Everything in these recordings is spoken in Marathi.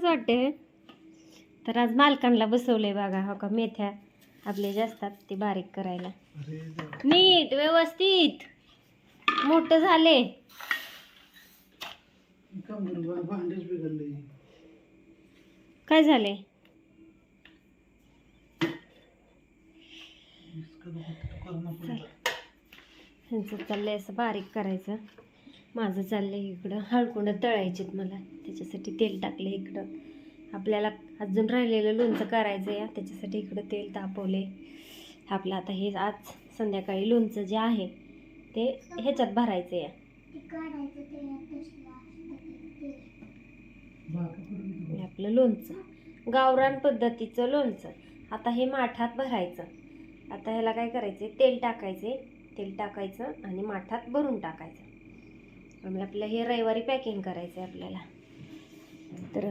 वाटते हे. तर आज मालकांना बसवलंय बघा, हो का, मेथ्या आपले जे असतात ते बारीक करायला. नीट व्यवस्थित मोठं झाले. काय झाले? ह्यांचं चाललंय असं बारीक करायचं, माझं चाललंय इकडं हळकुंड तळायचेत मला, त्याच्यासाठी तेल टाकले इकडं. आपल्याला अजून राहिलेलं लोणचं करायचं आहे, त्याच्यासाठी इकडं तेल तापवले आपलं. आता हे आज संध्याकाळी लोणचं जे आहे ते ह्याच्यात भरायचं आहे, आपलं लोणचं गावरान पद्धतीचं लोणचं. आता हे माठात भरायचं. आता ह्याला काय करायचं, तेल टाकायचं आणि माठात भरून टाकायचं. आणि आपलं हे रविवारी पॅकिंग करायचं आहे आपल्याला. तर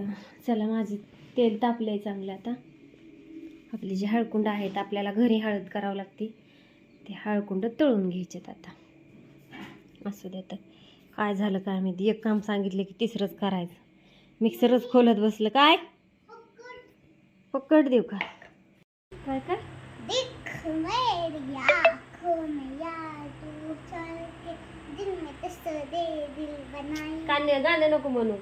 चला, माझे तेल तापलं आहे चांगलं. आता आपली जी हळकुंड आहेत, आपल्याला घरी हळद करावं लागते, ते हळकुंड तळून घ्यायचेत. आता असू द्या. तर काय झालं काय माहिती, एक काम सांगितलं की तिसरंच करायचं. मिक्सरच खोलत बसलं. काय पकड देऊ का? काय काय गाणं नको म्हणू.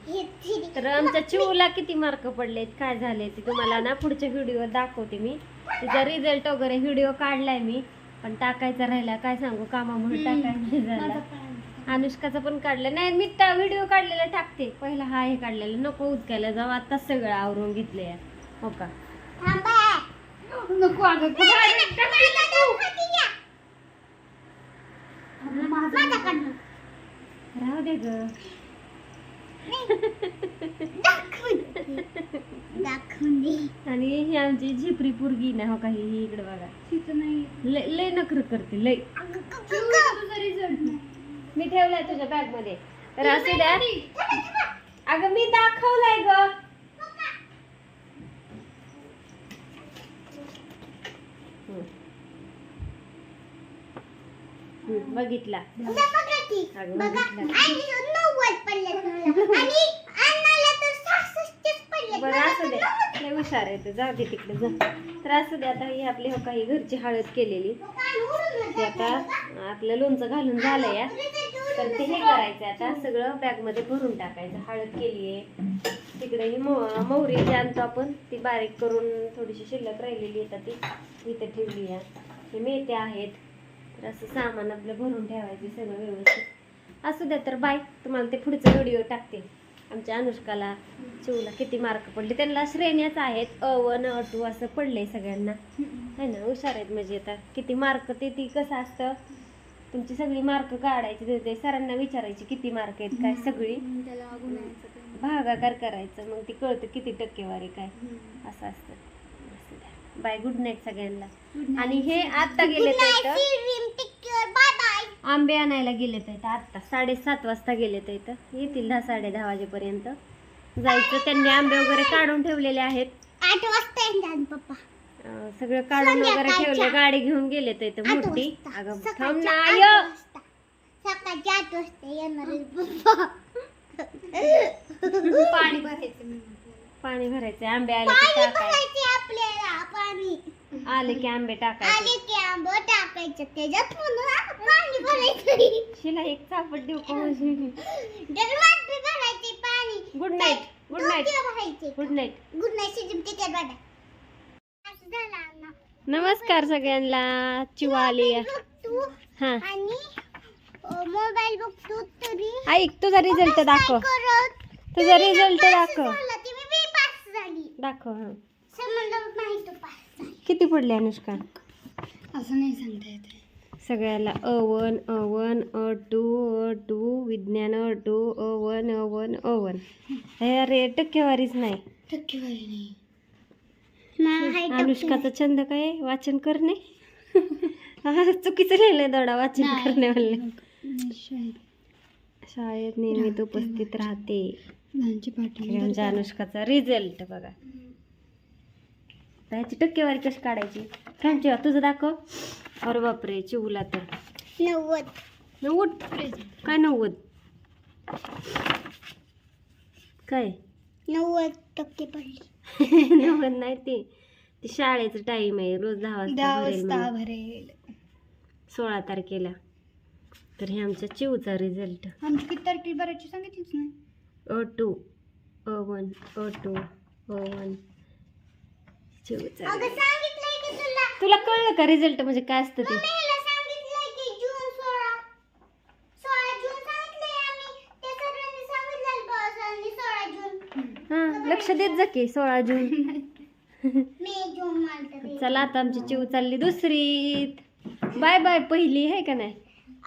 तर आमच्या चिवला किती मार्क पडलेत, काय झाले ते तुम्हाला ना पुढच्या व्हिडिओ दाखवते मी. तिचा रिझल्ट वगैरे व्हिडिओ काढलाय मी, पण टाकायचा राहिला. काय सांगू, कामामुळे टाकायला झाला. अनुष्काचा पण काढलं नाही मी, व्हिडिओ काढलेला टाकते. पहिला हा हे काढलेला नको उचकायला जाऊ, आता सगळं आवरून घेतलंय, हो का. नको राहू दे ग. आणि ही आमची झिपरी पोरगी ना, हो का, ही इकडे बघा, लय नखर करते लय. मी ठेवलाय तुझ्या बॅग मध्ये, तर असू द्या. अगं मी दाखवलाय ग. बघितला बरं, असू दे, लय हुशार आहे, जाऊ दे तिकडे जा. तर असू दे. आता ही आपली, हो काही घरची हळद केलेली, ते आता आपलं लोणचं घालून झालंय. तर ते हे करायचं, आता सगळं बॅग मध्ये भरून टाकायचं. हळद केली आहे, तिकडे ही मोहरी जी आणतो आपण ती बारीक करून थोडीशी शिल्लक राहिलेली आहे, ती इथं ठेवली आहे. हे मेथ्या आहेत. तर असं सामान आपलं भरून ठेवायचं सगळं व्यवस्थित. असू द्या. तर बाय, तुम्हाला ते पुढचं व्हिडिओ टाकते. आमच्या अनुष्काला, चिवला किती मार्क पडले, त्यांना श्रेण्याच आहेत, A1 A2 असं पडलंय सगळ्यांना, है ना. हुशार आहेत म्हणजे. आता किती मार्क ते कसं असतं, तुमची सगळी मार्क काढायची, ते सरांना विचारायची किती मार्क आहेत काय, सगळी भागाकार करायचं, मग ती कळतं किती टक्केवारी काय, असं असतं. बाय, गुड नाईट सगळ्यांना. आणि हे आत्ता गेले आंबे आणायला गेले तर आत्ता 7:30 वाजता गेले तर इथं येतील 10 10:30 वाजेपर्यंत जायचं. त्यांनी आंबे वगैरे काढून ठेवलेले आहेत. 8 वाजता येणार पप्पा. सगळं काढून वगैरे ठेवलं, गाडी घेऊन गेले तर इथं मोठी. अगं थांब ना, सकाळच्या 8 वाजता येणार पप्पा. पाणी भरायचं, आंबे आले की टाकायचे आपल्याला. पाणी आले की आंबे टाकायचे, त्याच्यात पाणी भरायचं. शिला एक चापट देऊ का? भरायचे पाणी. Good night. Good night. Good night. Good night. नमस्कार सगळ्यांना. चिवा आली. हा, आणि मोबाईल बघतो तरी ऐक, तुझा रिझल्ट दाखव. तुझा रिझल्ट दाखव. दाखव. हा, किती पडले अनुष्का? असं नाही सांगता येत. सगळ्याला A1 A1 A2 A2, विज्ञान A2 A1 A1 A1. अरे टक्केवारीच नाही. टक्केवारी नाही. अनुष्काचा छंद काय, वाचन करणे. चुकीचं लिहिलंय दोडा, वाचन करणे म्हणले. शाळेत नियमित उपस्थित राहते. आमच्या अनुष्काचा रिझल्ट बघा. त्याची टक्केवारी कशी काढायची काय, चिवा तुझं दाखव. अरे बापरे, चिवला तर 90. काय 90? काय 90% पडली. 90 नाही ते शाळेचं टाइम आहे, रोज 10 वाजता भरेल म्हणून. भरेल. 16 तारखेला. तर हे आमच्या चिवचा रिझल्ट. आमची किती तारखेला भरायची सांगितलीच नाही. O2 O1 O2 O1 चिवचा result. सांगितलंय की तुला. तुला कळलं का रिझल्ट म्हणजे काय असतं ते? मम्मीला सांगितलंय की जून 16 जून सांगितलंय आम्ही. त्या सरांनी सांगितलं बॉसनी 16 जून. हा लक्ष देत जा की 16 जून. मे जून मानतात. चला आता आमची चिव चालली दुसरीत. बाय बाय पहिली आहे का नाही?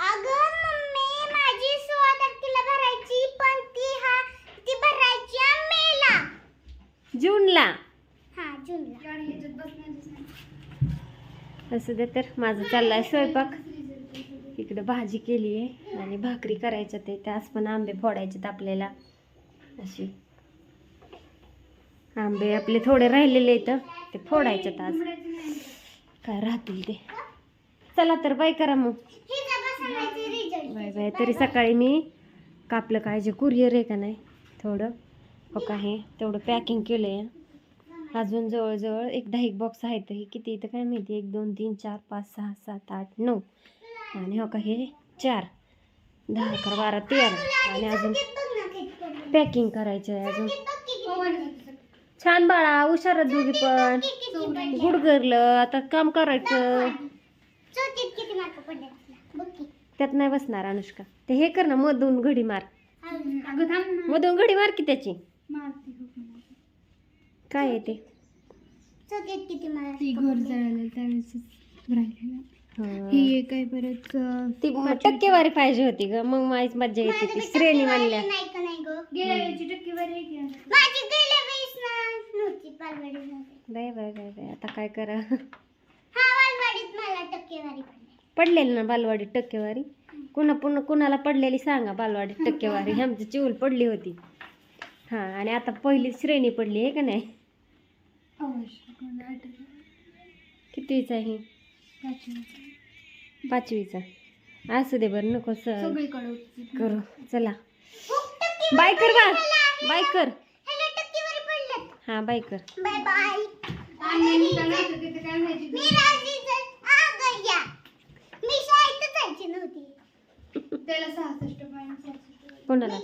अगं मम्मी माझी 16 तारखेला भरायची पण ती भरायची मेला. जूनला. हा जूनला. असं दे तर माझं चाललाय स्वयंपाक. इकडे भाजी केली आहे आणि भाकरी करायच्या ते त्यास पण आंबे फोडायचे आपल्याला. असे आंबे आपले थोडे राहिलेले आहेत ते फोडायचे आज काय राहतील ते. चला तर बाय करा मग. Bye bye. तरी सकाळी मी कापलं काय जे कुरिअर आहे का नाही थोडं हो का हे तेवढं पॅकिंग केलं आहे. अजून जवळजवळ एक 10 बॉक्स आहेत. हे किती इथं काय माहिती 1 2 3 4 5 6 7 8 9 आणि हो का हे 4 10 11 12 13 आणि अजून पॅकिंग करायचं आहे अजून. छान बाळा हुशार दोघी पण गुडगरलं आता काम करायचं. त्यात नाही बसणार अनुष्का. ते हे कर ना मधून घडी मार. मधून घडी मार की त्याची. काय आहे ते? ही काय परत ती टक्केवारी पाहिजे होती ग मग माझी मज्जा येते ती श्रेणी म्हणल्या. Bye bye bye bye. आता काय करा पडलेली ना बालवाडीत टक्केवारी. कुणाला पडलेली सांगा बालवाडीत टक्केवारी. आमची चिवल पडली होती. हा आणि आता पहिली श्रेणी पडली आहे का नाही? कितवीचा आहे? 5वीचा. असू दे बरं नको करू. चला बाय कर बा. बाय कर. हा बाय कर. Bye bye. मी शाळेत जायची नव्हती. त्याला 66 पॉइंट. कोणाला?